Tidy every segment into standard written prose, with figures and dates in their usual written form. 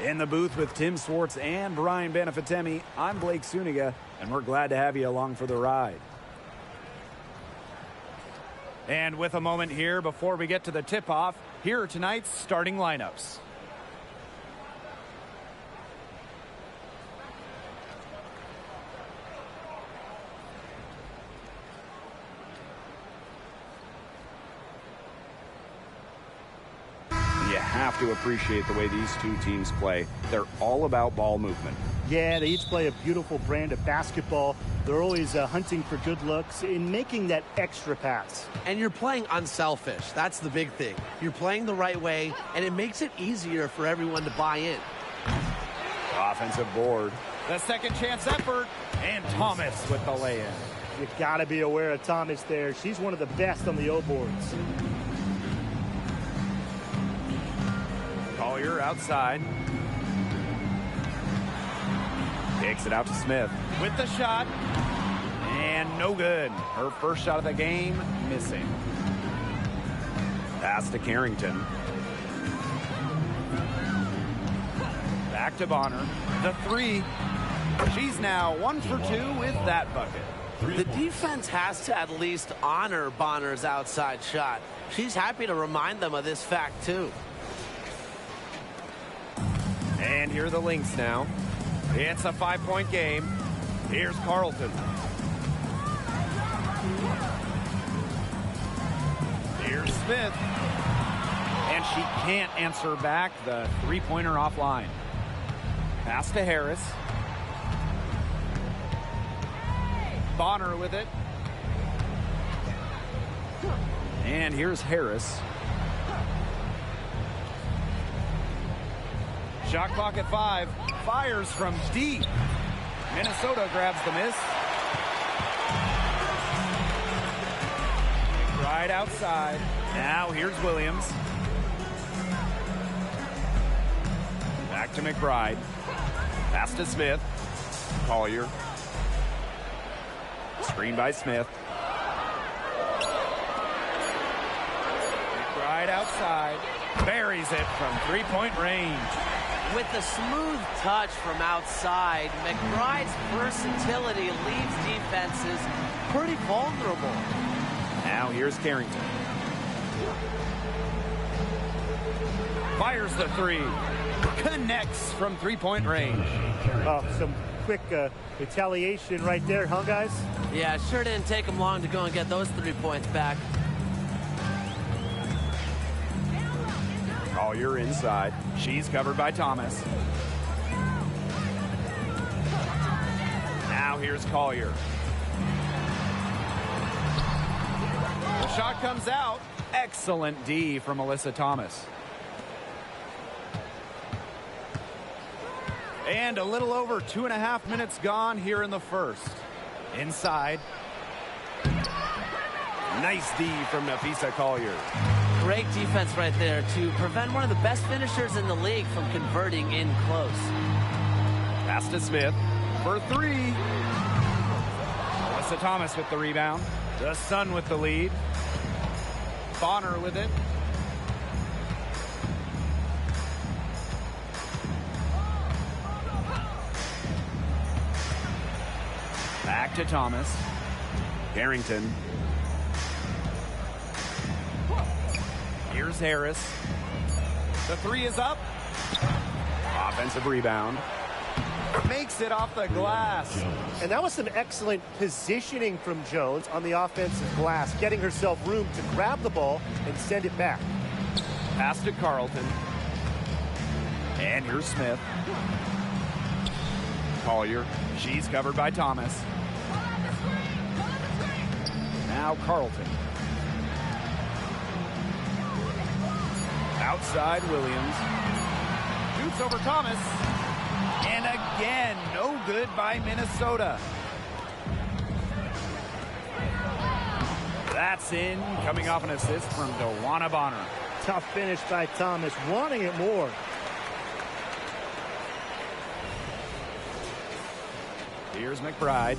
In the booth with Tim Swartz and Brian Benefitemi, I'm Blake Suniga, and we're glad to have you along for the ride. And with a moment here before we get to the tip-off, here are tonight's starting lineups. You have to appreciate the way these two teams play. They're all about ball movement. Yeah, they each play a beautiful brand of basketball. They're always hunting for good looks in making that extra pass. And you're playing unselfish. That's the big thing. You're playing the right way, and it makes it easier for everyone to buy in. Offensive board. The second chance effort, and Thomas with the lay-in. You got to be aware of Thomas there. She's one of the best on the O-boards. Collier outside. Takes it out to Smith with the shot. And no good. Her first shot of the game, missing. Pass to Carrington. Back to Bonner. The three. She's now 1 for 2 with that bucket. The defense has to at least honor Bonner's outside shot. She's happy to remind them of this fact, too. And here are the Lynx now. It's a 5-point game. Here's Carlton. Here's Smith. And she can't answer back the three-pointer offline. Pass to Harris. Bonner with it. And here's Harris. Shot clock at 5. Fires from deep. Minnesota grabs the miss. Right outside. Now here's Williams. Back to McBride. Pass to Smith. Collier. Screen by Smith. McBride outside. Buries it from three-point range. With the smooth touch from outside, McBride's versatility leaves defenses pretty vulnerable. Now here's Carrington. Fires the three. Connects from three-point range. Oh, some quick retaliation right there, huh, guys? Yeah, sure didn't take them long to go and get those 3 points back. Collier inside. She's covered by Thomas. Now here's Collier. The shot comes out. Excellent D from Melissa Thomas. And a little over 2.5 minutes gone here in the first. Inside. Nice D from Nafisa Collier. Great defense right there to prevent one of the best finishers in the league from converting in close. Pass to Smith for three. Melissa Thomas with the rebound. The Sun with the lead. Bonner with it. Back to Thomas. Carrington. Here's Harris. The three is up. Offensive rebound. Makes it off the glass. And that was some excellent positioning from Jones on the offensive glass, getting herself room to grab the ball and send it back. Pass to Carlton. And here's Smith. Collier. She's covered by Thomas. Now Carlton. Outside Williams. Shoots over Thomas. And again, no good by Minnesota. That's in, coming off an assist from DeWanna Bonner. Tough finish by Thomas, wanting it more. Here's McBride.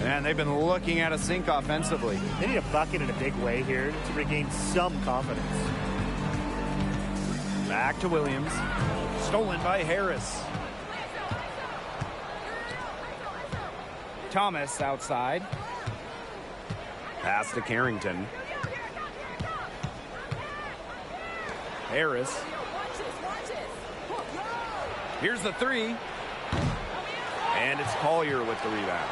And they've been looking at a sink offensively. They need a bucket in a big way here to regain some confidence. Back to Williams. Stolen by Harris. Thomas outside. Pass to Carrington. Harris. Here's the three. And it's Collier with the rebound.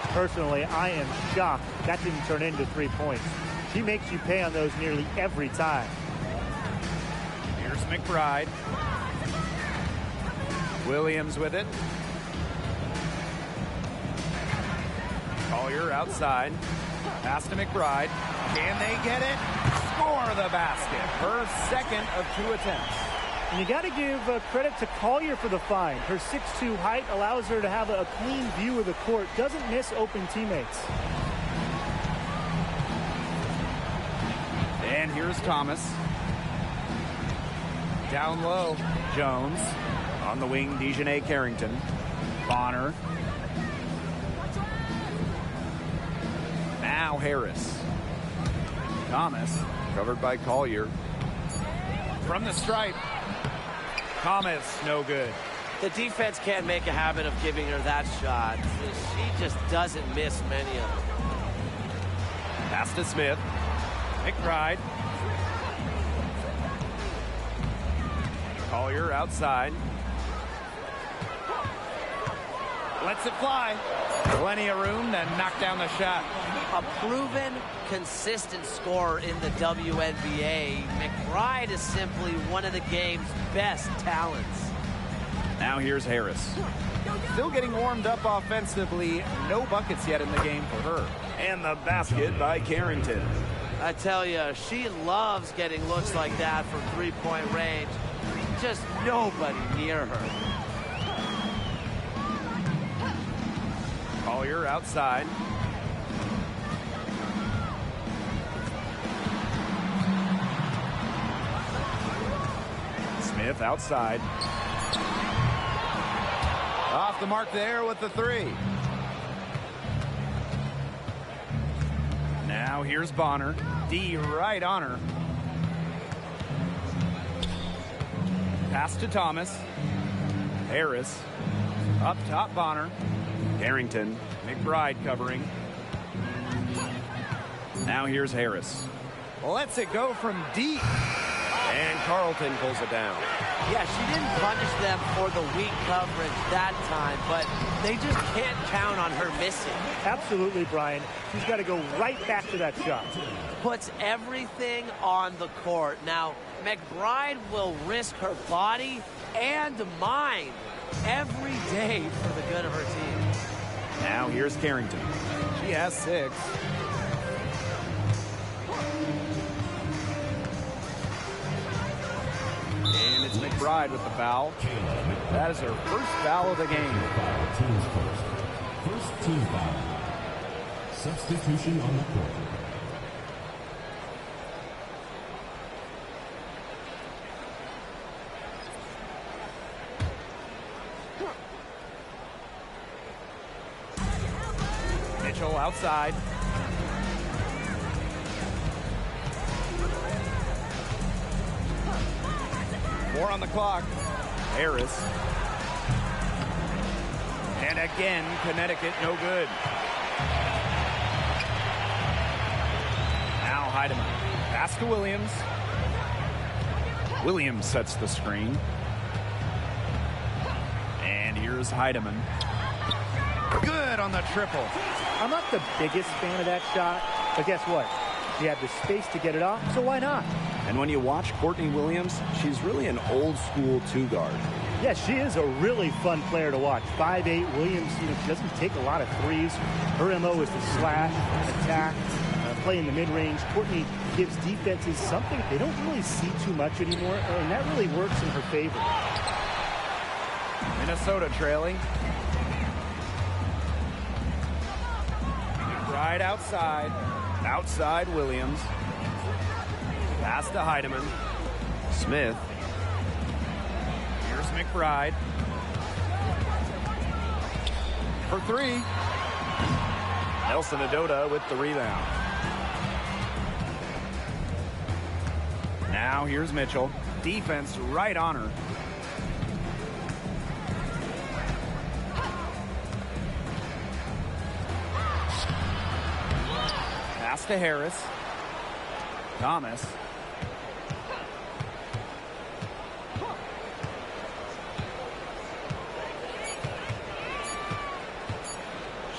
Personally, I am shocked that didn't turn into 3 points. She makes you pay on those nearly every time. Here's McBride. Williams with it. Collier outside. Pass to McBride. Can they get it? Score the basket. Her second of 2 attempts. And you got to give credit to Collier for the find. Her 6'2" height allows her to have a clean view of the court. Doesn't miss open teammates. And here's Thomas. Down low. Jones. On the wing, Dejanay Carrington. Bonner. Now Harris. Thomas. Covered by Collier. From the stripe. Thomas, no good. The defense can't make a habit of giving her that shot. She just doesn't miss many of them. Pass to Smith. McBride. Collier outside. Lets it fly. Plenty of room to knock down the shot. A proven, consistent scorer in the WNBA, McBride is simply one of the game's best talents. Now here's Harris. Still getting warmed up offensively. No buckets yet in the game for her. And the basket by Carrington. I tell you, she loves getting looks like that from three-point range. Just nobody near her. Collier outside. Smith outside. Off the mark there with the three. Now here's Bonner. D right on her. Pass to Thomas. Harris. Up top, Bonner. Carrington. McBride covering. Now here's Harris. Lets it go from deep. And Carlton pulls it down. Yeah, she didn't punish them for the weak coverage that time, but they just can't count on her missing. Absolutely, Brian. She's got to go right back to that shot. Puts everything on the court. Now, McBride will risk her body and mind every day for the good of her team. Now here's Carrington. She has 6. And it's McBride with the foul. That is her first foul of the game. First team foul. Substitution on the court. Mitchell outside. More on the clock. Harris. And again, Connecticut no good. Now Heidemann. Pass to Williams. Williams sets the screen. And here's Heidemann. Good on the triple. I'm not the biggest fan of that shot, but guess what? She had the space to get it off, so why not? And when you watch Courtney Williams, she's really an old school 2-guard. Yeah, she is a really fun player to watch. 5'8", Williams, she doesn't take a lot of threes. Her MO is to slash, attack, play in the mid-range. Courtney gives defenses something they don't really see too much anymore, and that really works in her favor. Minnesota trailing. Right outside. Outside Williams. Pass to Heidemann. Smith. Here's McBride. For 3. Nelson Adota with the rebound. Now here's Mitchell. Defense right on her. Pass to Harris. Thomas.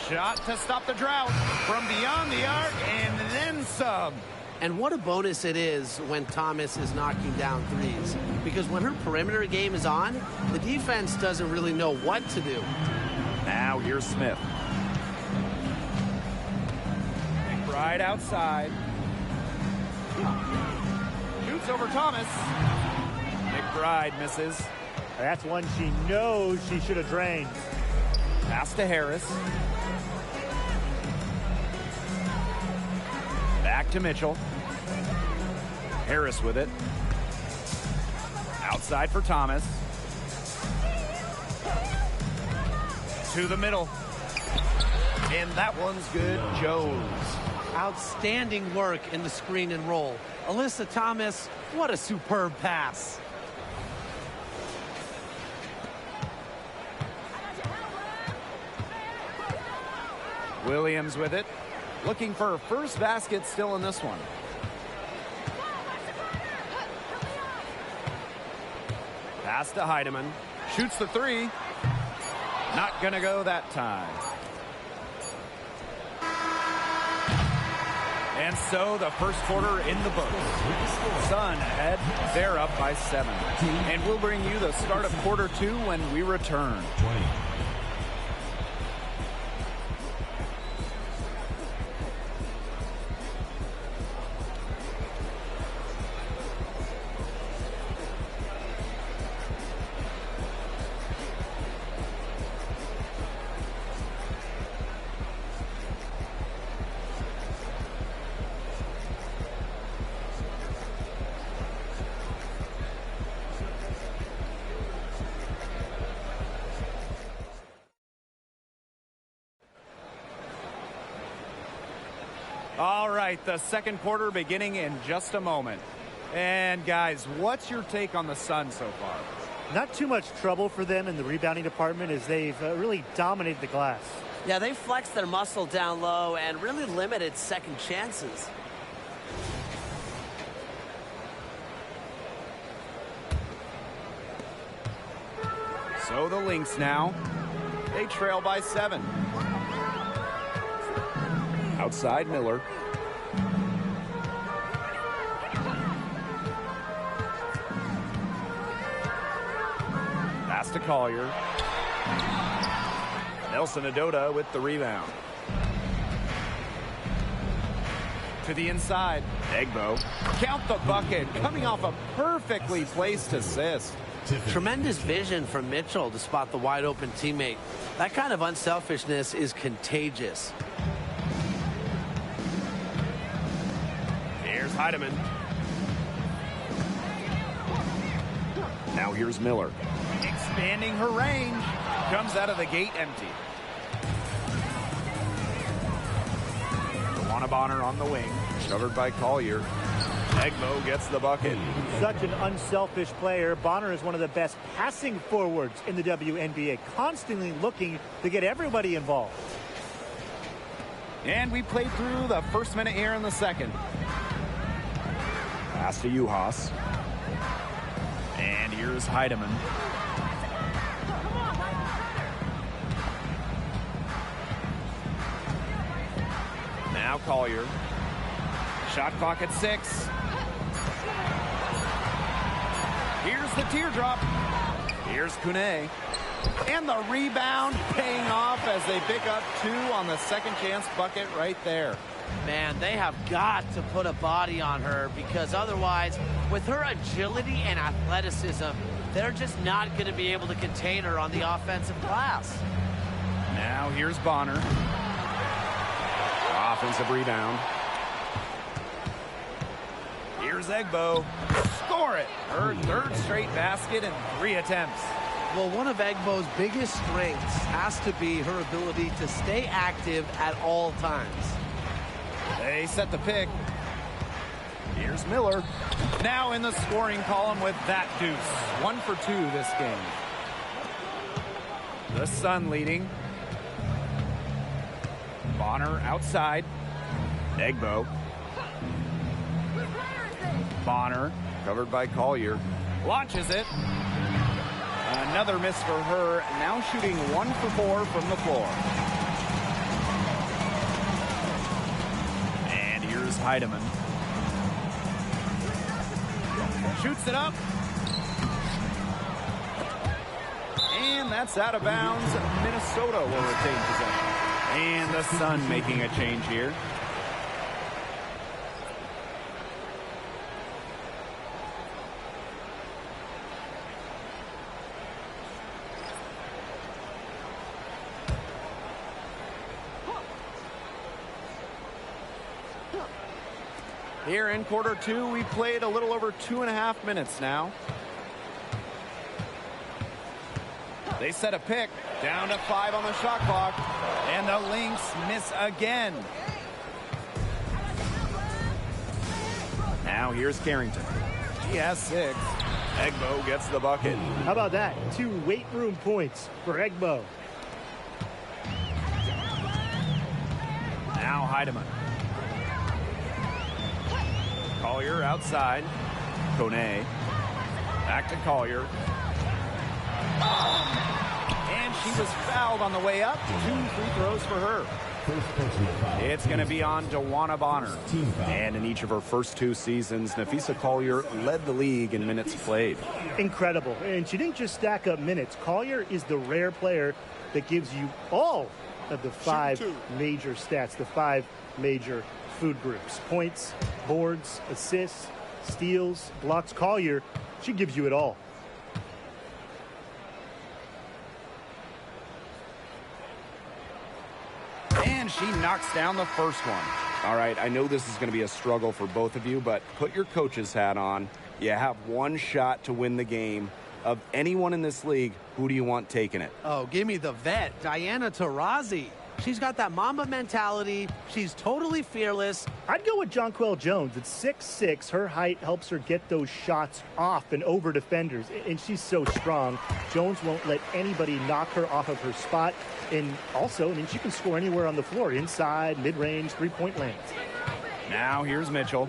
Shot to stop the drought from beyond the arc and then some. And what a bonus it is when Thomas is knocking down threes. Because when her perimeter game is on, the defense doesn't really know what to do. Now here's Smith. McBride outside. Shoots over Thomas. McBride misses. That's one she knows she should have drained. Pass to Harris. Back to Mitchell. Harris with it. Outside for Thomas. To the middle. And that one's good. Jones. Outstanding work in the screen and roll. Alyssa Thomas, what a superb pass. Williams with it. Looking for her first basket still in this one. Pass to Heidemann. Shoots the three. Not going to go that time. And so the first quarter in the books. Sun ahead. They're up by 7. And we'll bring you the start of quarter 2 when we return. All right, the second quarter beginning in just a moment. And guys, what's your take on the Sun so far? Not too much trouble for them in the rebounding department as they've really dominated the glass. Yeah, they flexed their muscle down low and really limited second chances. So the Lynx now. They trail by 7. Outside Miller. Pass to Collier. Nelson Adota with the rebound. To the inside. Egbo. Count the bucket. Coming off a perfectly placed assist. Tremendous vision from Mitchell to spot the wide open teammate. That kind of unselfishness is contagious. Here's Heidemann. Now here's Miller. Expanding her range. Comes out of the gate empty. Luana Bonner on the wing. Covered by Collier. Egbo gets the bucket. Such an unselfish player. Bonner is one of the best passing forwards in the WNBA, constantly looking to get everybody involved. And we played through the first minute here in the second. Pass to Juhas. And here's Heidemann. Now Collier. Shot clock at 6. Here's the teardrop. Here's Kune. And the rebound paying off as they pick up 2 on the second chance bucket right there. Man, they have got to put a body on her because otherwise, with her agility and athleticism, they're just not going to be able to contain her on the offensive glass. Now here's Bonner. Offensive rebound. Here's Egbo. Score it. Her third straight basket in 3 attempts. Well, one of Egbo's biggest strengths has to be her ability to stay active at all times. They set the pick. Here's Miller. Now in the scoring column with that deuce. 1 for 2 this game. The Sun leading. Bonner outside. Egbo. Bonner, covered by Collier. Launches it. Another miss for her. Now shooting 1 for 4 from the floor. And here's Heidemann. Shoots it up. And that's out of bounds. Minnesota will retain possession. And the Sun making a change here. Here in quarter 2, we played a little over 2.5 minutes now. They set a pick. Down to 5 on the shot clock. And the Lynx miss again. Now here's Carrington. He has 6. Egbo gets the bucket. How about that? 2 weight room points for Egbo. Now Heidemann. Collier outside. Kone. Back to Collier. And she was fouled on the way up. 2 free throws for her. It's going to be on DeWanna Bonner. And in each of her first 2 seasons, Napheesa Collier led the league in minutes played. Incredible. And she didn't just stack up minutes. Collier is the rare player that gives you all of the 5 major stats, the 5 major food groups. Points, boards, assists, steals, blocks. Collier, she gives you it all. And she knocks down the first one. All right, I know this is going to be a struggle for both of you, but put your coach's hat on. You have 1 shot to win the game. Of anyone in this league, who do you want taking it? Oh, give me the vet, Diana Taurasi. She's got that Mamba mentality. She's totally fearless. I'd go with Jonquel Jones. At 6'6", her height helps her get those shots off and over defenders, and she's so strong. Jones won't let anybody knock her off of her spot. And also, I mean, she can score anywhere on the floor, inside, mid-range, 3-point lanes. Now here's Mitchell.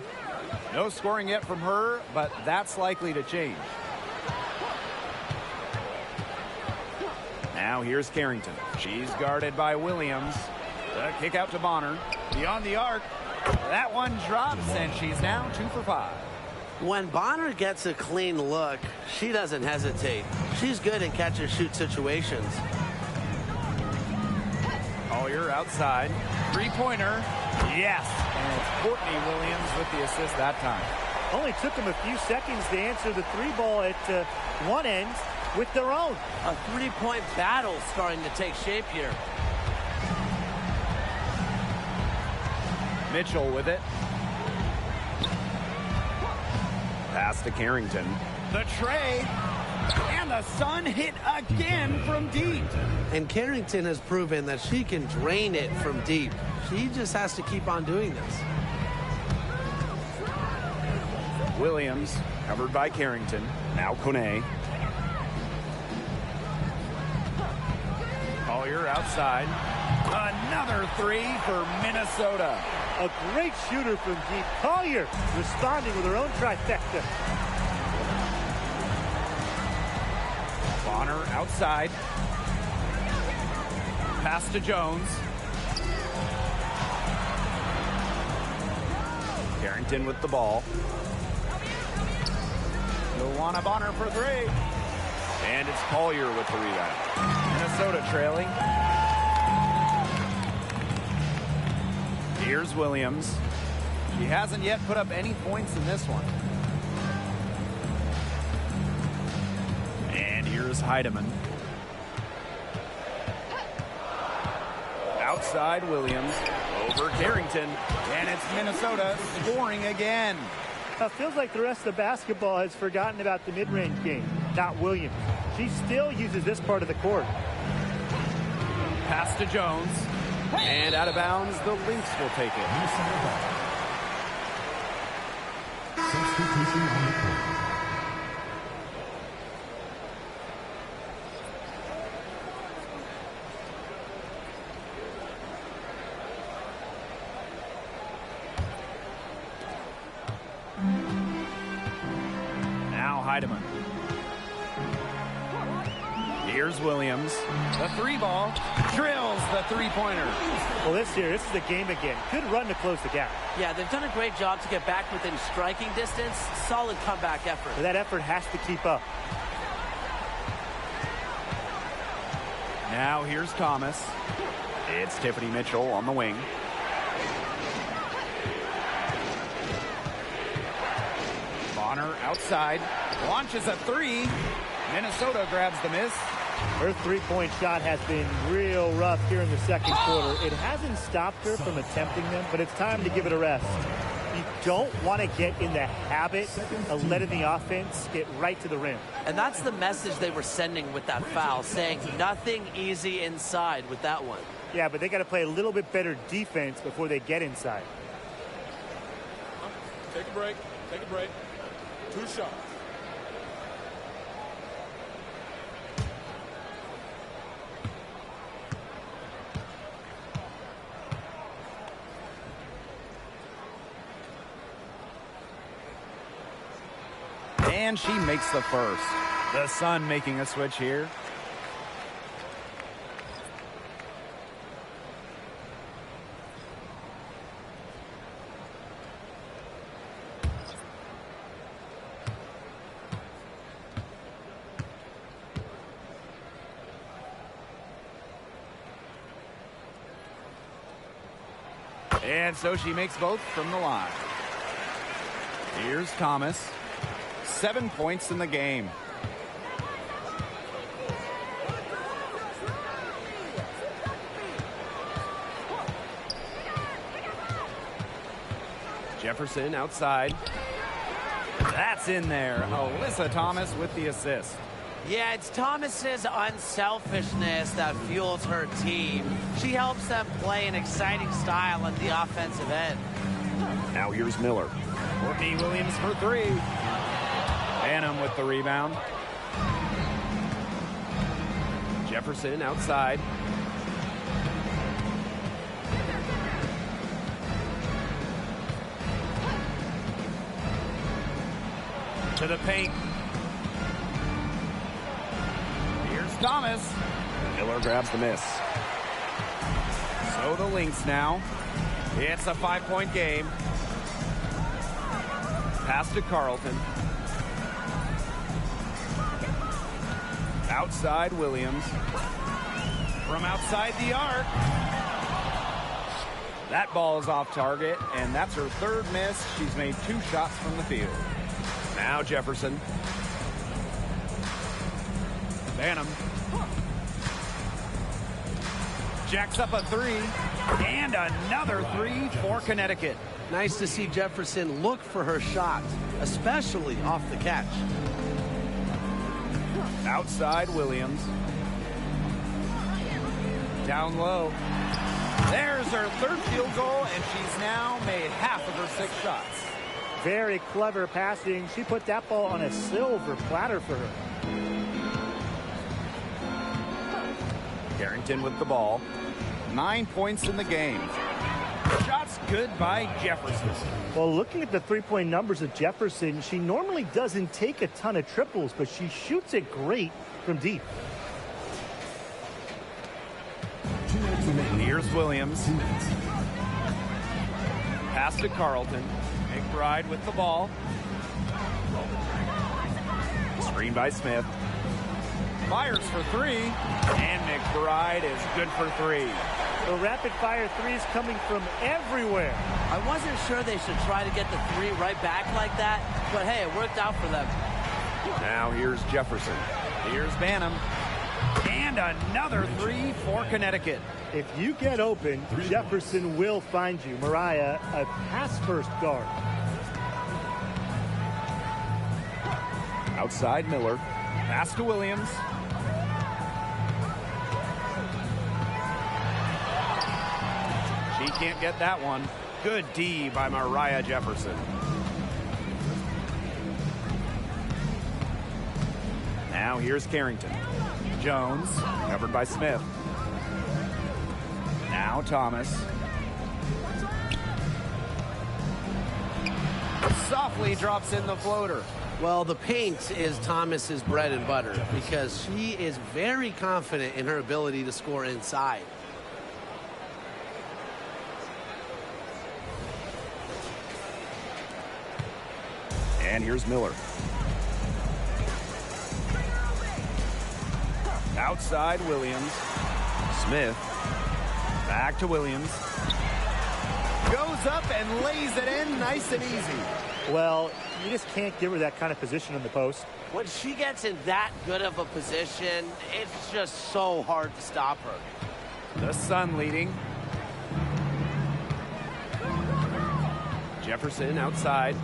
No scoring yet from her, but that's likely to change. Now here's Carrington. She's guarded by Williams. The kick out to Bonner. Beyond the arc. That one drops, and she's now 2 for 5. When Bonner gets a clean look, she doesn't hesitate. She's good in catch-and-shoot situations. Collier outside. 3-pointer. Yes. And it's Courtney Williams with the assist that time. Only took them a few seconds to answer the 3-ball at one end with their own. A 3-point battle starting to take shape here. Mitchell with it. Pass to Carrington. The tray. And the Sun hit again from deep. And Carrington has proven that she can drain it from deep. She just has to keep on doing this. Williams covered by Carrington. Now Kone. Collier outside. Another 3 for Minnesota. A great shooter from deep. Collier responding with her own trifecta. Bonner outside. Pass to Jones. Carrington with the ball. DeWanna Bonner for 3. And it's Collier with the rebound. Minnesota trailing. Here's Williams. She hasn't yet put up any points in this one. And here's Heidemann. Outside Williams. Over Carrington. And it's Minnesota scoring again. Feels like the rest of the basketball has forgotten about the mid-range game, not Williams. She still uses this part of the court. Pass to Jones. And out of bounds, the Lynx will take it. Heidemann. Here's Williams. The three ball. Drills the three-pointer. Well, this is the game again. Good run to close the gap. Yeah, they've done a great job to get back within striking distance. Solid comeback effort. But that effort has to keep up. Now here's Thomas. It's Tiffany Mitchell on the wing. Bonner outside. Launches a three. Minnesota grabs the miss. Her three-point shot has been real rough here in the second quarter. It hasn't stopped her from attempting them, but it's time to give it a rest. You don't want to get in the habit of letting the offense get right to the rim. And that's the message they were sending with that foul, saying nothing easy inside with that one. Yeah, but they got to play a little bit better defense before they get inside. Take a break. Take a break. 2 shots. And she makes the first. The Sun making a switch here. And so she makes both from the line. Here's Thomas. 7 points in the game. Jefferson outside. That's in there. Alyssa Thomas with the assist. Yeah, it's Thomas's unselfishness that fuels her team. She helps them play an exciting style at the offensive end. Now here's Miller. Courtney Williams for three. Banham with the rebound. Jefferson outside. To the paint. Here's Thomas. Miller grabs the miss. So the Lynx now. It's a 5-point game. Pass to Carlton. Outside Williams. From outside the arc. That ball is off target, and that's her third miss. She's made 2 shots from the field. Now Jefferson. Banham. Jacks up a three. And another three for Connecticut. Nice to see Jefferson look for her shot, especially off the catch. Outside Williams. Down low. There's her third field goal, and she's now made half of her 6 shots. Very clever passing. She put that ball on a silver platter for her. Carrington with the ball. 9 points in the game. Shots good by Jefferson. Well, looking at the three-point numbers of Jefferson, she normally doesn't take a ton of triples, but she shoots it great from deep. Here's Williams. Pass to Carlton. McBride with the ball. Screen by Smith. Fires for three. And McBride is good for 3. The rapid-fire threes coming from everywhere. I wasn't sure they should try to get the 3 right back like that, but hey, it worked out for them. Now here's Jefferson. Here's Banham. And another 3 for Connecticut. If you get open, Jefferson will find you. Mariah, a pass-first guard. Outside Miller. Pass to Williams. She can't get that one. Good D by Mariah Jefferson. Now here's Carrington. Jones, covered by Smith. Now Thomas. Softly drops in the floater. Well, the paint is Thomas's bread and butter because she is very confident in her ability to score inside. And here's Miller. Outside Williams. Smith. Back to Williams. Goes up and lays it in nice and easy. Well, you just can't give her that kind of position in the post. When she gets in that good of a position, it's just so hard to stop her. The Sun leading. Jefferson outside.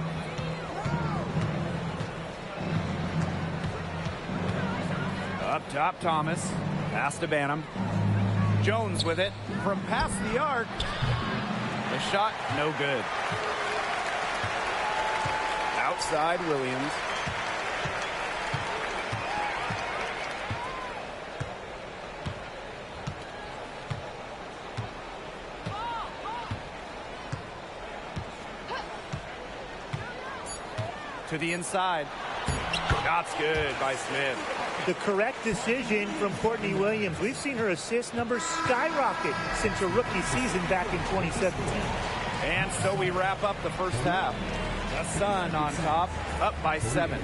Up top, Thomas. Pass to Banham. Jones with it from past the arc. The shot, no good. Outside, Williams. To the inside. Shot's good by Smith. The correct decision from Courtney Williams. We've seen her assist numbers skyrocket since her rookie season back in 2017. And so we wrap up the first half. The Sun on top, up by 7.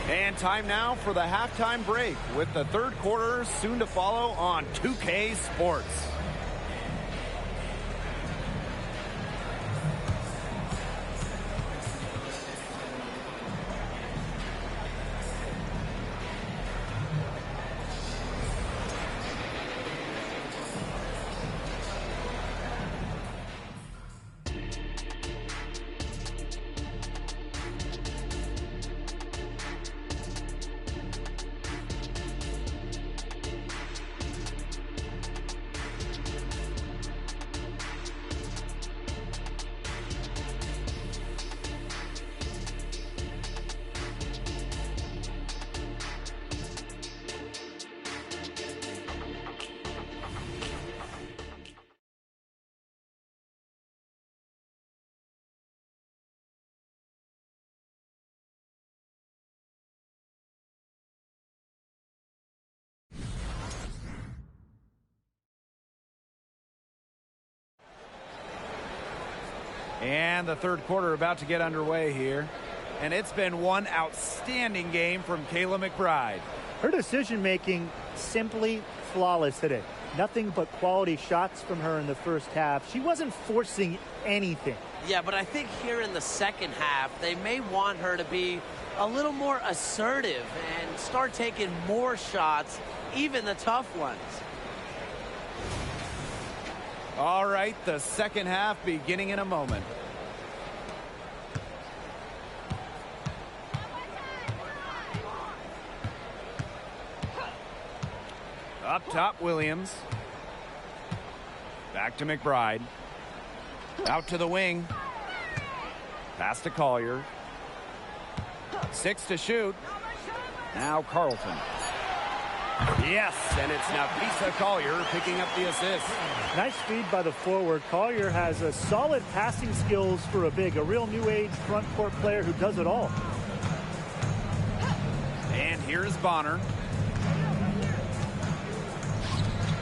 And time now for the halftime break with the third quarter soon to follow on 2K Sports. And the third quarter about to get underway here. And it's been one outstanding game from Kayla McBride. Her decision-making simply flawless today. Nothing but quality shots from her in the first half. She wasn't forcing anything. Yeah, but I think here in the second half, they may want her to be a little more assertive and start taking more shots, even the tough ones. All right, the second half beginning in a moment. Up top, Williams. Back to McBride. Out to the wing. Pass to Collier. 6 to shoot. Now Carlton. Yes, and it's Nafisa Collier picking up the assist. Nice feed by the forward. Collier has a solid passing skills for a big, a real new age front court player who does it all. And here's Bonner.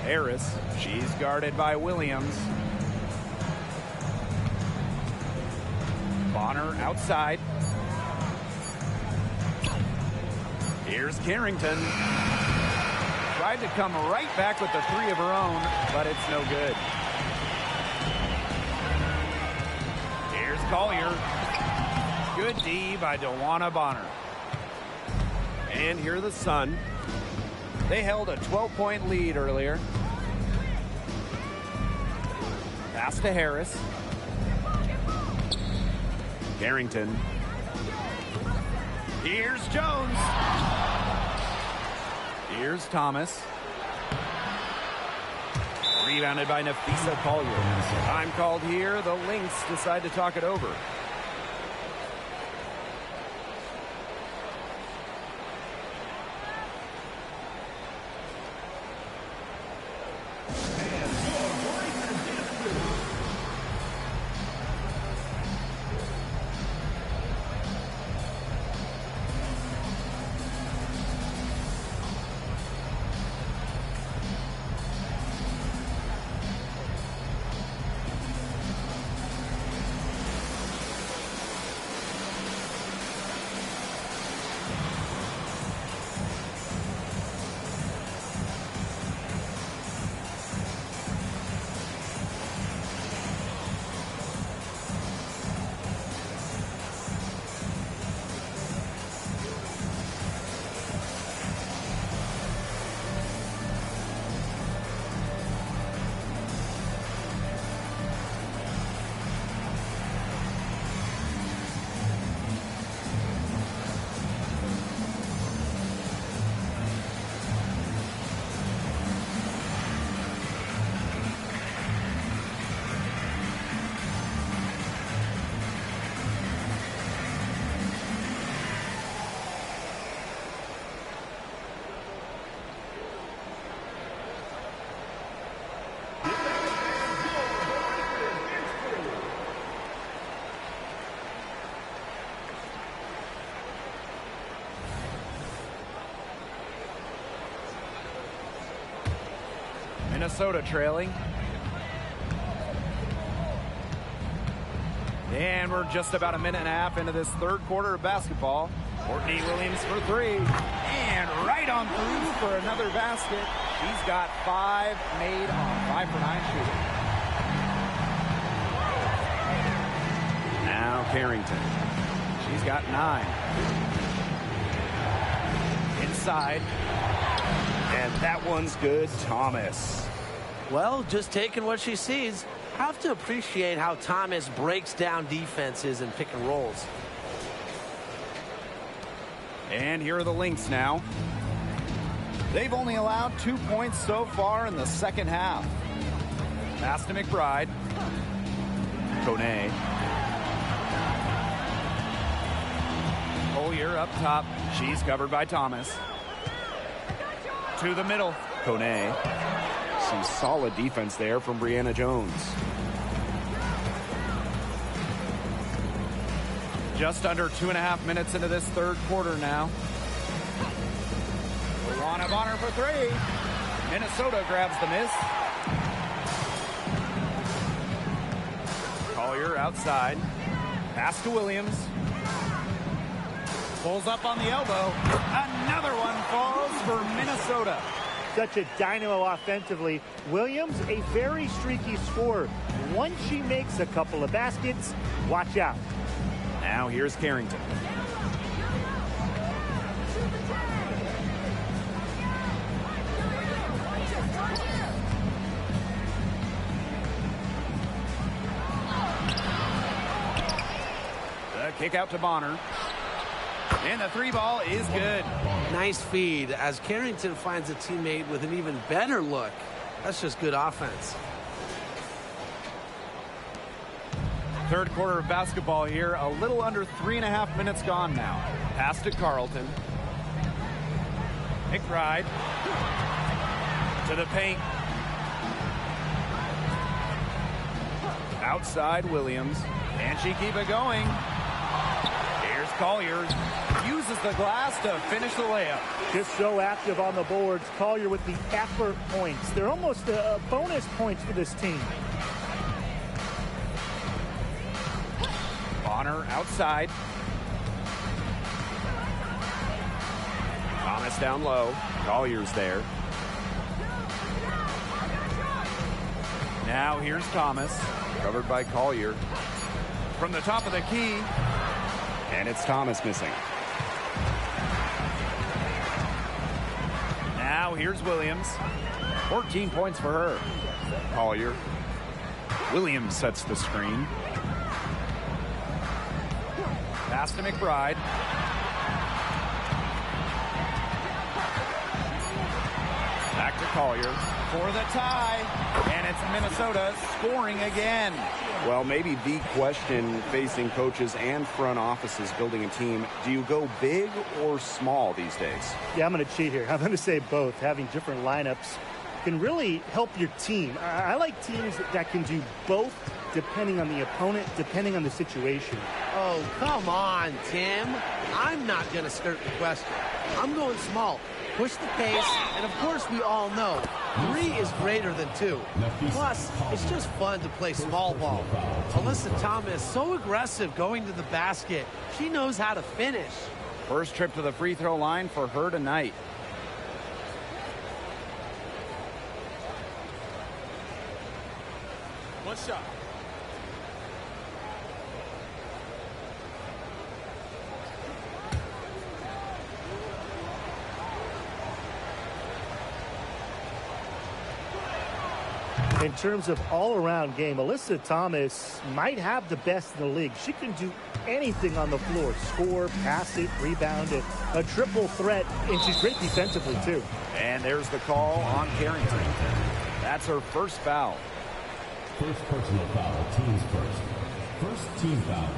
Harris, she's guarded by Williams. Bonner outside. Here's Carrington. Tried to come right back with the three of her own, but it's no good. Here's Collier. Good D by DeWanna Bonner. And here are the Sun. They held a 12-point lead earlier. Pass to Harris. Carrington. Here's Jones. Here's Thomas. Rebounded by Nafisa Collier. Time called here. The Lynx decide to talk it over. Minnesota trailing. And we're just about a minute and a half into this third quarter of basketball. Courtney Williams for three. And right on through for another basket. She's got 5 made on 5 for 9 shooting. Now Carrington. She's got 9. Inside. And that one's good. Thomas. Well, just taking what she sees. Have to appreciate how Thomas breaks down defenses and pick and rolls. And here are the Lynx now. They've only allowed 2 points so far in the second half. Pass to McBride. Kone. Collier up top. She's covered by Thomas. To the middle. Kone. Some solid defense there from Brianna Jones. Just under 2.5 minutes into this third quarter now. Luana Bonner for 3. Minnesota grabs the miss. Collier outside. Pass to Williams. Pulls up on the elbow. Another one falls for Minnesota. Such a dynamo offensively. Williams, a very streaky scorer. Once she makes a couple of baskets, watch out. Now here's Carrington. The kick out to Bonner. And the 3 ball is good. Nice feed as Carrington finds a teammate with an even better look. That's just good offense. Third quarter of basketball here. A little under 3.5 minutes gone now. Pass to Carlton. McBride. To the paint. Outside Williams. Can she keep it going? Here's Collier. Uses the glass to finish the layup. Just so active on the boards. Collier with the effort points. They're almost bonus points for this team. Bonner outside. Thomas down low. Collier's there. Now here's Thomas. Covered by Collier. From the top of the key. And it's Thomas missing. Now here's Williams. 14 points for her. Collier. Williams sets the screen. Pass to McBride. Back to Collier for the tie. And it's Minnesota scoring again. Well, maybe the question facing coaches and front offices building a team, do you go big or small these days? Yeah, I'm going to cheat here. I'm going to say both. Having different lineups can really help your team. I like teams that can do both depending on the opponent, depending on the situation. Oh, come on, Tim. I'm not going to skirt the question. I'm going small. Push the pace, and of course we all know 3 is greater than 2. Plus, it's just fun to play small ball. Alyssa Thomas, so aggressive going to the basket. She knows how to finish. First trip to the free throw line for her tonight. One shot. In terms of all-around game, Alyssa Thomas might have the best in the league. She can do anything on the floor. Score, pass it, rebound it. A triple threat, and she's great defensively, too. And there's the call on Carrington. That's her first foul. First personal foul, teams first. First team foul.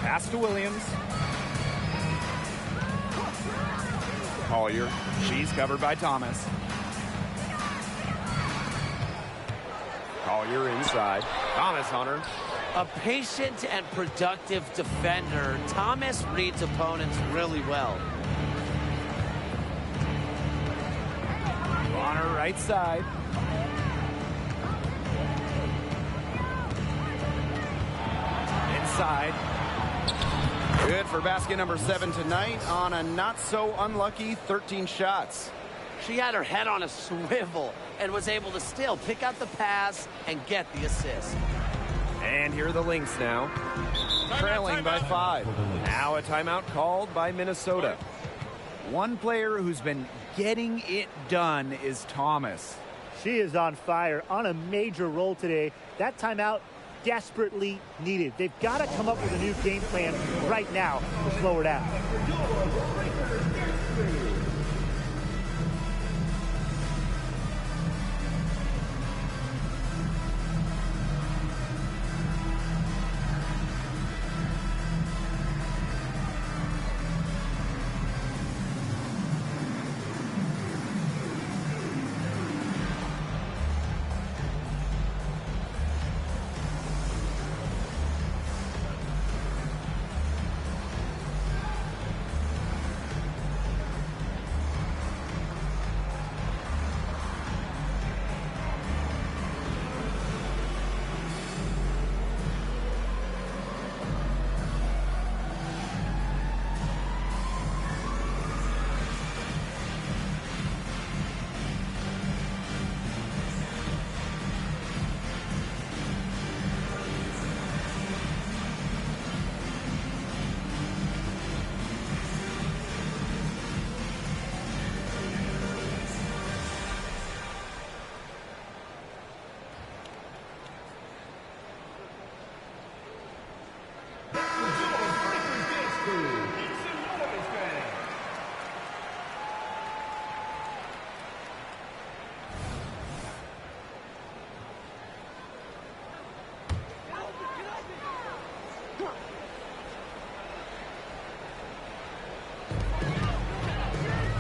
Pass to Williams. Collier. She's covered by Thomas. Collier inside. Thomas on her. A patient and productive defender, Thomas reads opponents really well. On her right side. Inside. Good for basket number 7 tonight on a not-so-unlucky 13 shots. She had her head on a swivel and was able to still pick out the pass and get the assist. And here are the Lynx now. Trailing by 5. Now a timeout called by Minnesota. One player who's been getting it done is Thomas. She is on fire, on a major roll today. That timeout desperately needed. They've got to come up with a new game plan right now to slow her down.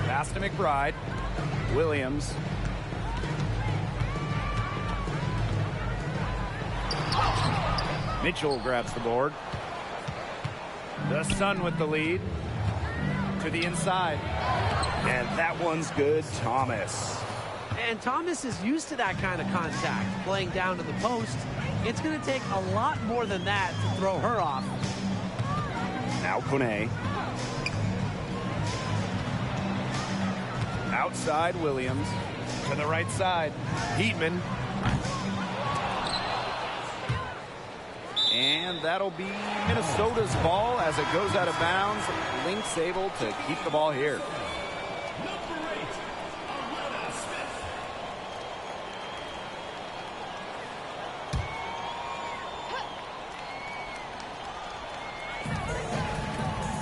Pass to McBride. Williams. Mitchell grabs the board. The Sun with the lead. To the inside. And that one's good, Thomas. And Thomas is used to that kind of contact, playing down to the post. It's going to take a lot more than that to throw her off. Now Kone. Outside Williams. To the right side. Heatman. And that'll be Minnesota's ball as it goes out of bounds. Lynx able to keep the ball here.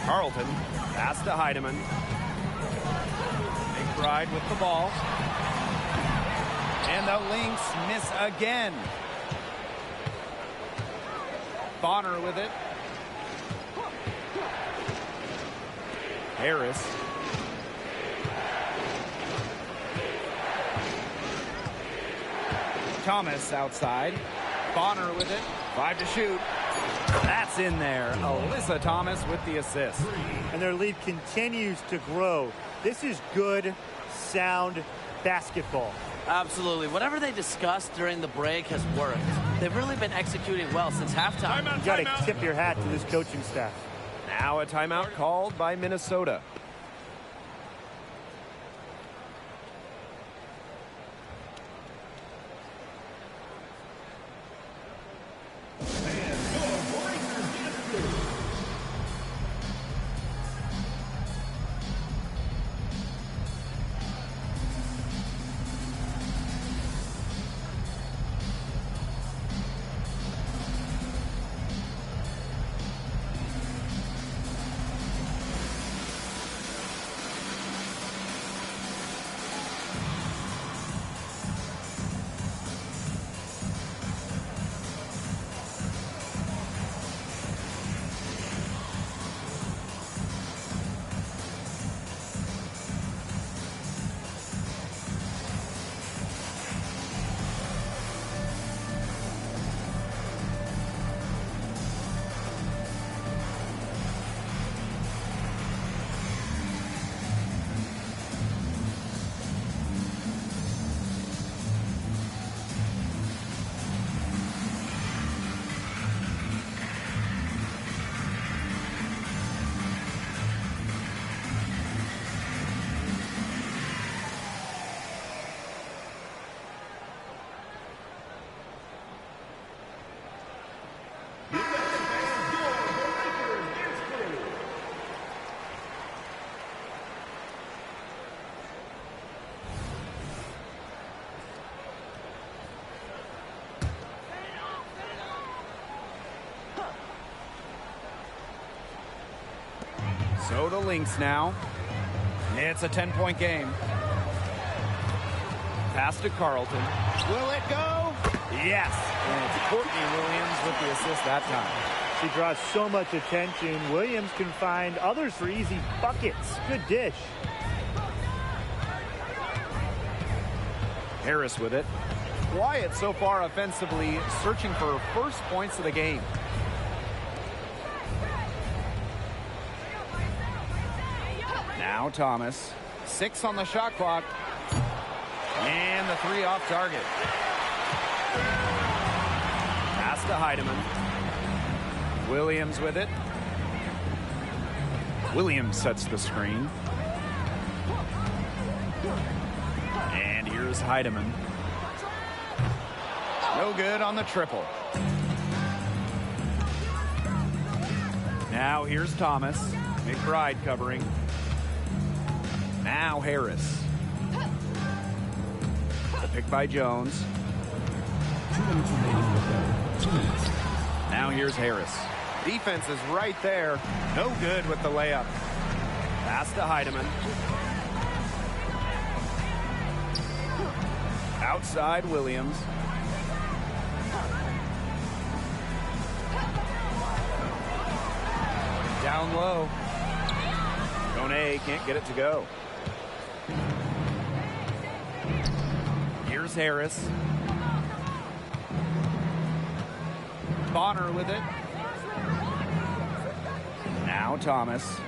Carlton. Pass to Heidemann. McBride with the ball. And the Lynx miss again. Bonner with it. Harris. Thomas outside. Bonner with it. 5 to shoot. That's in there. Alyssa Thomas with the assist. And their lead continues to grow. This is good, sound basketball. Absolutely. Whatever they discussed during the break has worked. They've really been executing well since halftime. You got to tip your hat to this coaching staff. Now a timeout called by Minnesota. So the Lynx now. It's a 10-point game. Pass to Carlton. Will it go? Yes. And it's Courtney Williams with the assist that time. She draws so much attention. Williams can find others for easy buckets. Good dish. Harris with it. Quiet so far offensively, searching for first points of the game. Now Thomas. 6 on the shot clock. And the 3 off target. Pass to Heidemann. Williams with it. Williams sets the screen. And here's Heidemann. No good on the triple. Now here's Thomas. McBride covering. Now Harris. The pick by Jones. 2 minutes remaining with them. 2 minutes. Now here's Harris. Defense is right there. No good with the layup. Pass to Heidemann. Outside Williams. Down low. Kone can't get it to go. Here's Harris. Bonner with it. Now Thomas.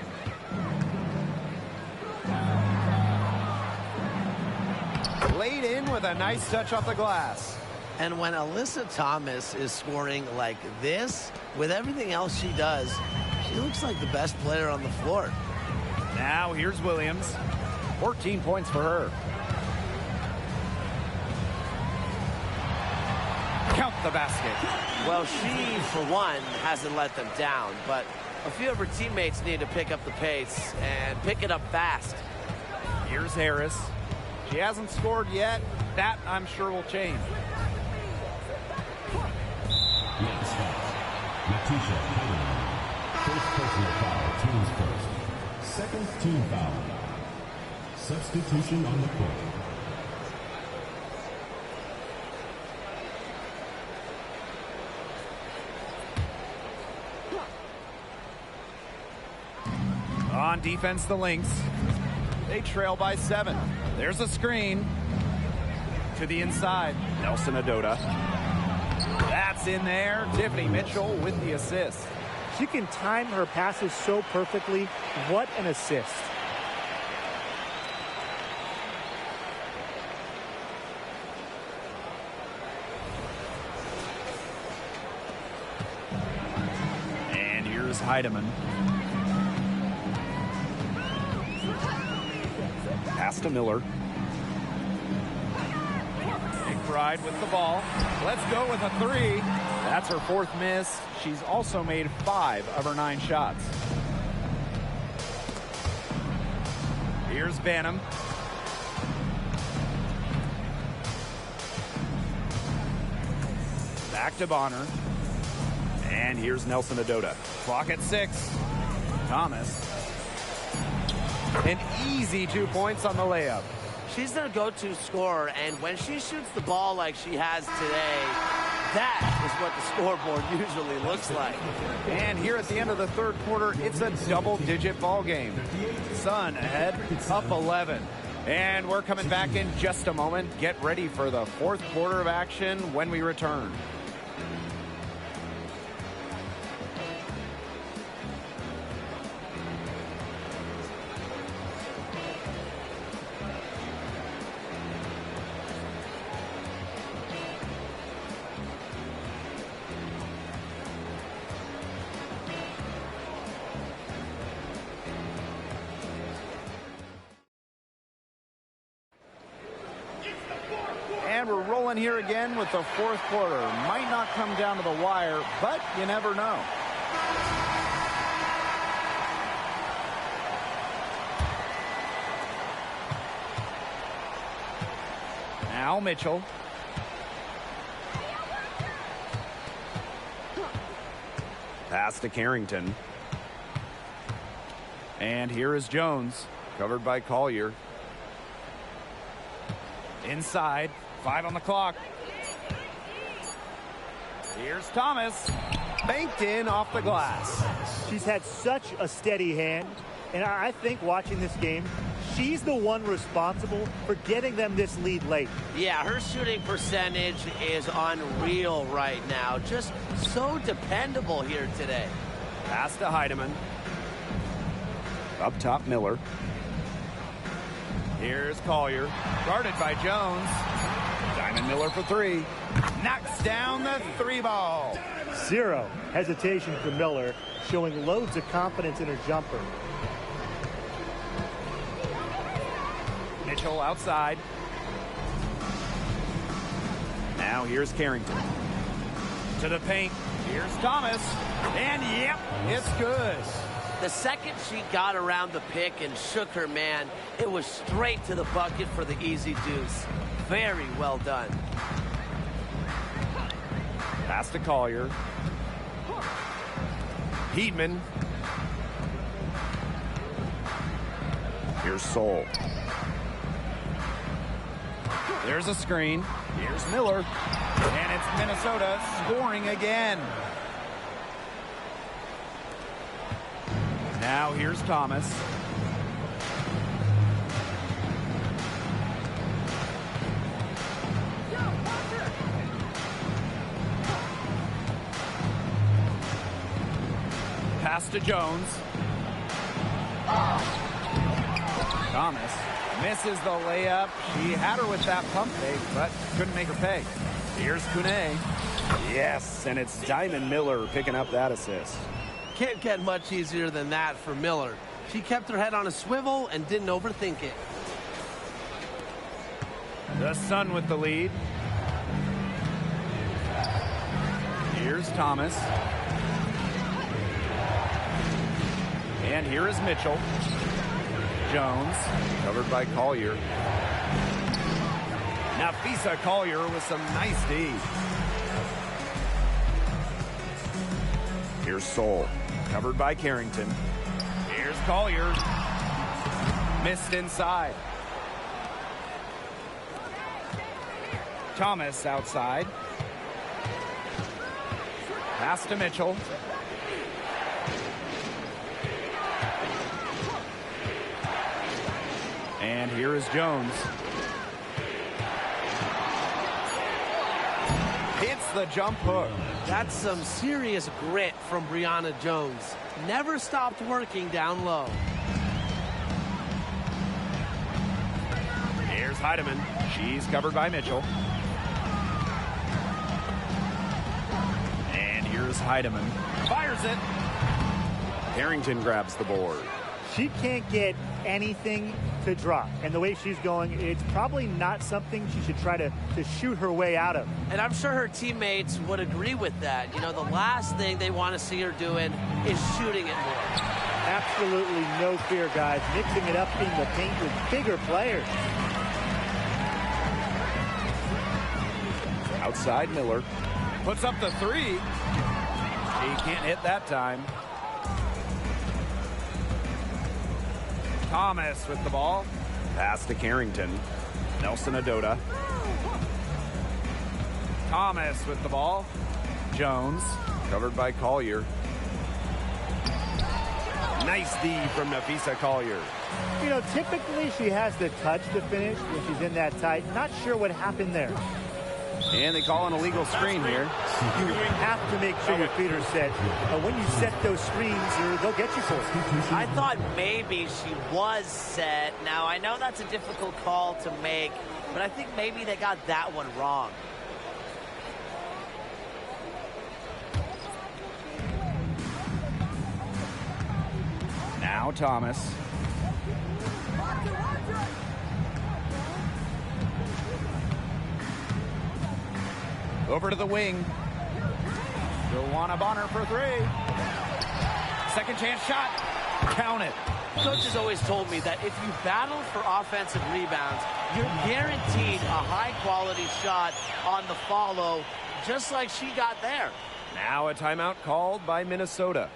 Laid in with a nice touch off the glass. And when Alyssa Thomas is scoring like this, with everything else she does, she looks like the best player on the floor. Now here's Williams. 14 points for her. Count the basket. Well, she, for one, hasn't let them down, but a few of her teammates need to pick up the pace and pick it up fast. Here's Harris. She hasn't scored yet. That, I'm sure, will change. Next foul. Natisha Heidemann. First personal foul, team's first. Second team foul. Substitution on the court. On defense, the Lynx. They trail by 7. There's a screen. To the inside. Nelson Adota. That's in there. Tiffany Mitchell with the assist. She can time her passes so perfectly. What an assist. And here's Heidemann. Pass to Miller. McBride with the ball. Let's go with a 3. That's her 4th miss. She's also made 5 of her 9 shots. Here's Banham. Back to Bonner. And here's Nelson Adota. Clock at 6. Thomas. An easy 2 points on the layup. She's their go-to scorer, and when she shoots the ball like she has today, that is what the scoreboard usually looks like. And here at the end of the 3rd quarter, it's a double-digit ball game. Sun ahead, up 11. And we're coming back in just a moment. Get ready for the 4th quarter of action when we return. And we're rolling here again with the 4th quarter. Might not come down to the wire, but you never know. Now Mitchell. Pass to Carrington. And here is Jones, covered by Collier. Inside, 5 on the clock. Here's Thomas, banked in off the glass. She's had such a steady hand, and I think watching this game, she's the one responsible for getting them this lead late. Yeah, her shooting percentage is unreal right now. Just so dependable here today. Pass to Heidemann. Up top, Miller. Here's Collier, guarded by Jones. Diamond Miller for 3. Knocks down the 3 ball. Zero hesitation for Miller, showing loads of confidence in her jumper. Mitchell outside. Now here's Carrington. To the paint. Here's Thomas. And yep, it's good. The second she got around the pick and shook her man, it was straight to the bucket for the easy deuce. Very well done. Pass to Collier. Heedman. Here's Soule. There's a screen. Here's Miller. And it's Minnesota scoring again. Now here's Thomas. Pass to Jones. Thomas misses the layup. She had her with that pump fake, but couldn't make her pay. Here's Kune. Yes, and it's Diamond Miller picking up that assist. Can't get much easier than that for Miller. She kept her head on a swivel and didn't overthink it. The Sun with the lead. Here's Thomas. And here is Mitchell. Jones, covered by Collier. Nafisa Collier with some nice D. Here's Soule, covered by Carrington. Here's Collier. Missed inside. Thomas outside. Pass to Mitchell. And here is Jones. Hits the jump hook. That's some serious grit from Brianna Jones. Never stopped working down low. Here's Heidemann. She's covered by Mitchell. And here's Heidemann. Fires it. Carrington grabs the board. She can't get anything to drop. And the way she's going, it's probably not something she should try to shoot her way out of. And I'm sure her teammates would agree with that. You know, the last thing they want to see her doing is shooting it more. Absolutely no fear, guys. Mixing it up in the paint with bigger players. Outside Miller. Puts up the 3. He can't hit that time. Thomas with the ball. Pass to Carrington. Nelson Adota. Thomas with the ball. Jones, covered by Collier. Nice D from Nafisa Collier. You know, typically she has the touch to finish when she's in that tight. Not sure what happened there. And they call an illegal screen here. You have to make sure your feet are set. When you set those screens, they'll get you for it. I thought maybe she was set. Now, I know that's a difficult call to make, but I think maybe they got that one wrong. Now Thomas. Over to the wing. Joanna Bonner for 3. Second chance shot. Count it. Coaches always told me that if you battle for offensive rebounds, you're guaranteed a high-quality shot on the follow, just like she got there. Now a timeout called by Minnesota.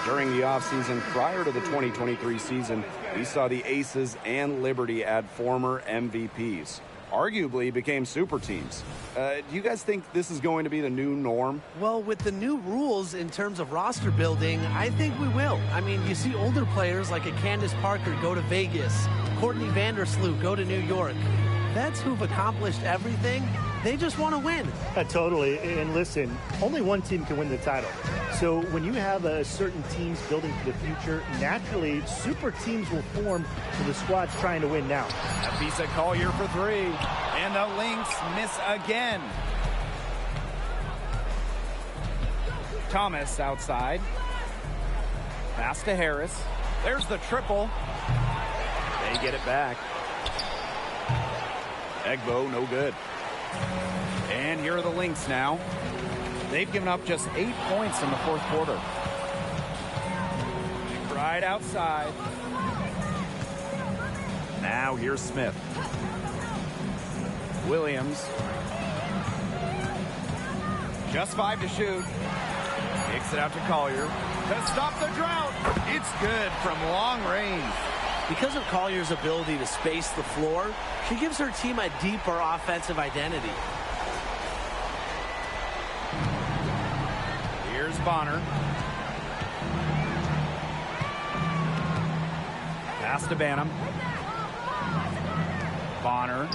During the offseason prior to the 2023 season, we saw the Aces and Liberty add former MVPs. Arguably became super teams. Do you guys think this is going to be the new norm? Well, with the new rules in terms of roster building, I think we will. I mean, you see older players like a Candace Parker go to Vegas, Courtney Vandersloot go to New York. Vets who've accomplished everything, they just want to win. Totally. And listen, only one team can win the title. So when you have certain teams building for the future, naturally, super teams will form for the squads trying to win now. Afisa Collier for three. And the Lynx miss again. Thomas outside. Pass to Harris. There's the triple. They get it back. Egbo, no good. And here are the Lynx now. They've given up just 8 points in the fourth quarter. Right outside. Now here's Smith. Williams. Just 5 to shoot. Kicks it out to Collier to stop the drought. It's good from long range. Because of Collier's ability to space the floor, she gives her team a deeper offensive identity. Here's Bonner. Pass to Banham. Bonner.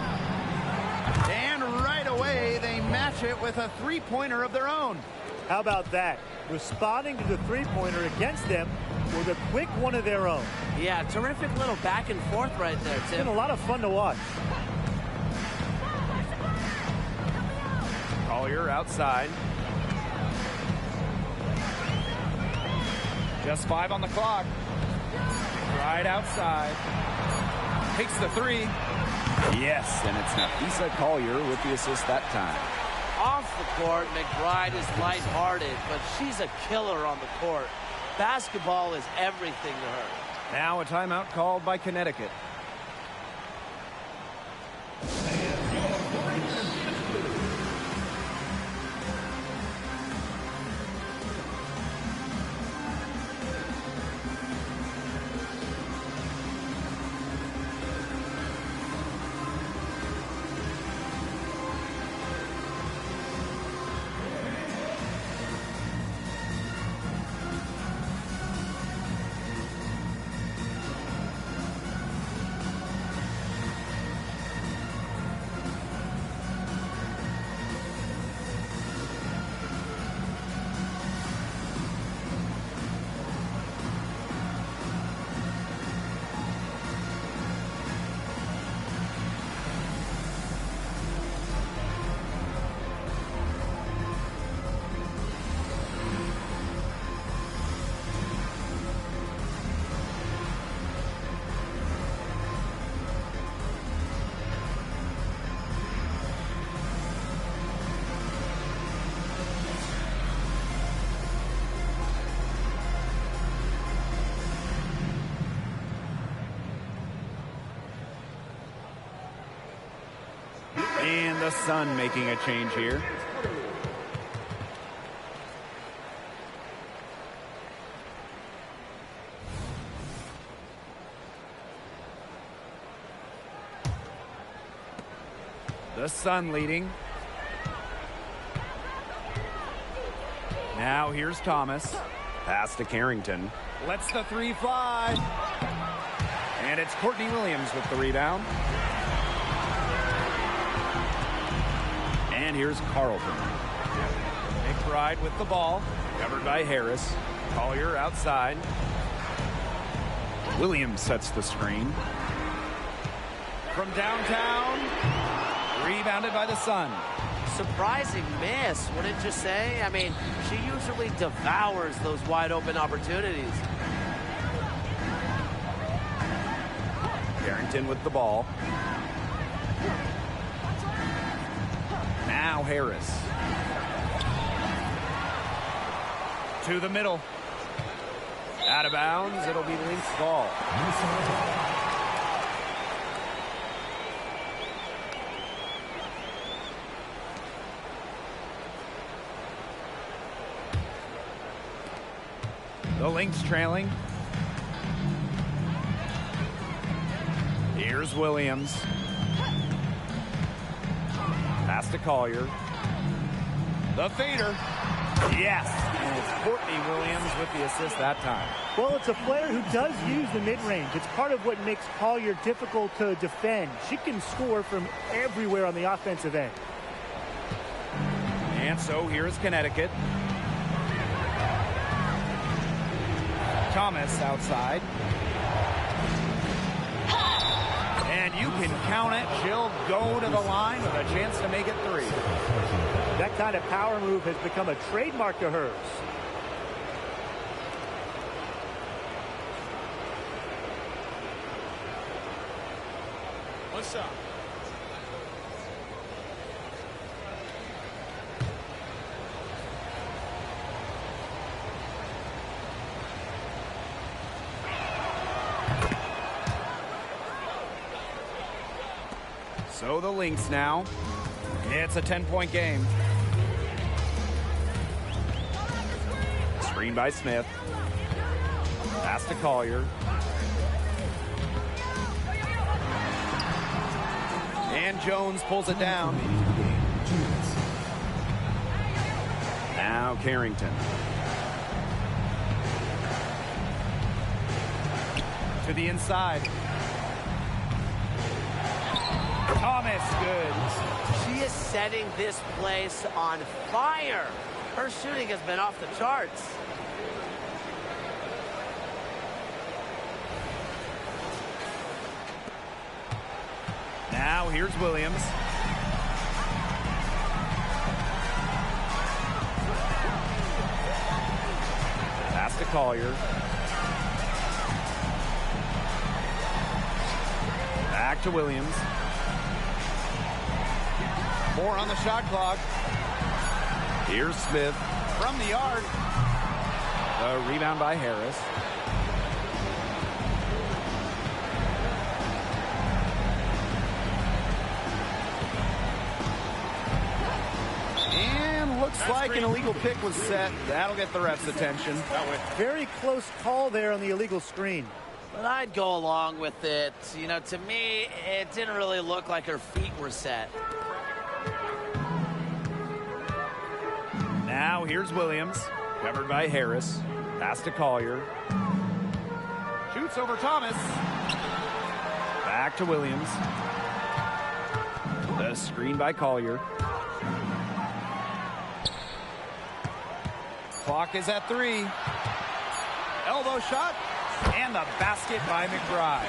And right away, they match it with a three-pointer of their own. How about that? Responding to the three-pointer against them with a quick one of their own. Yeah, terrific little back and forth right there, Tim. It's been a lot of fun to watch. Collier outside. Just 5 on the clock. Right outside. Takes the three. Yes, and it's Nafisa Collier with the assist that time. Off the court, McBride is lighthearted, but she's a killer on the court. Basketball is everything to her. Now a timeout called by Connecticut. And the Sun making a change here. The Sun leading. Now here's Thomas. Pass to Carrington. Lets the three fly. And it's Courtney Williams with the rebound. And here's Carlton. McBride with the ball. Covered by Harris. Collier outside. Williams sets the screen. From downtown. Rebounded by the Sun. Surprising miss, wouldn't you say? I mean, she usually devours those wide open opportunities. Carrington with the ball. Now Harris. To the middle. Out of bounds. It'll be Lynx ball. The Lynx trailing. Here's Williams. Pass to Collier. The fader. Yes. And it's Courtney Williams with the assist that time. Well, it's a player who does use the mid-range. It's part of what makes Collier difficult to defend. She can score from everywhere on the offensive end. And so here's Connecticut. Thomas outside. And you can count it. She'll go to the line with a chance to make it 3. That kind of power move has become a trademark of hers. One shot. So the Lynx now. It's a 10-point game. Screen by Smith. Pass to Collier. And Jones pulls it down. Now Carrington. To the inside. Thomas, good. She is setting this place on fire. Her shooting has been off the charts. Now here's Williams. Pass to Collier. Back to Williams. 4 on the shot clock. Here's Smith from the arc. The rebound by Harris. And looks like an illegal pick was set. That'll get the ref's attention. Very close call there on the illegal screen. But I'd go along with it. You know, to me, it didn't really look like her feet were set. Now here's Williams, covered by Harris. Pass to Collier. Shoots over Thomas. Back to Williams. The screen by Collier. Clock is at 3. Elbow shot. And the basket by McBride.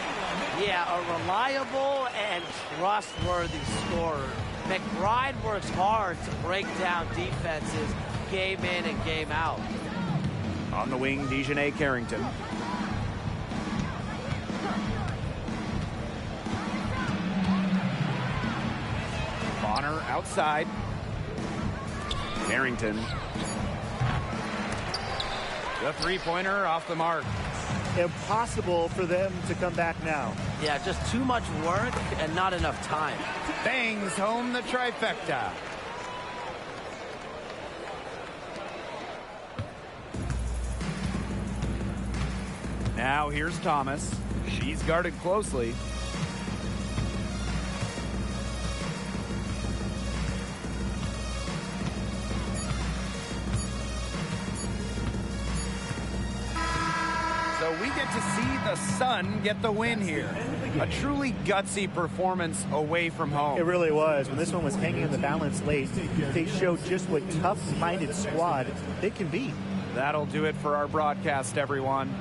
Yeah, a reliable and trustworthy scorer. McBride works hard to break down defenses game in and game out. On the wing, Dejanay Carrington. Bonner outside. Carrington. The three-pointer off the mark. Impossible for them to come back now. Yeah, just too much work and not enough time. Bangs home the trifecta. Now here's Thomas. She's guarded closely. So we get to see the Sun get the win here. A truly gutsy performance away from home. It really was. When this one was hanging in the balance late, they showed just what tough-minded squad they can be. That'll do it for our broadcast, everyone.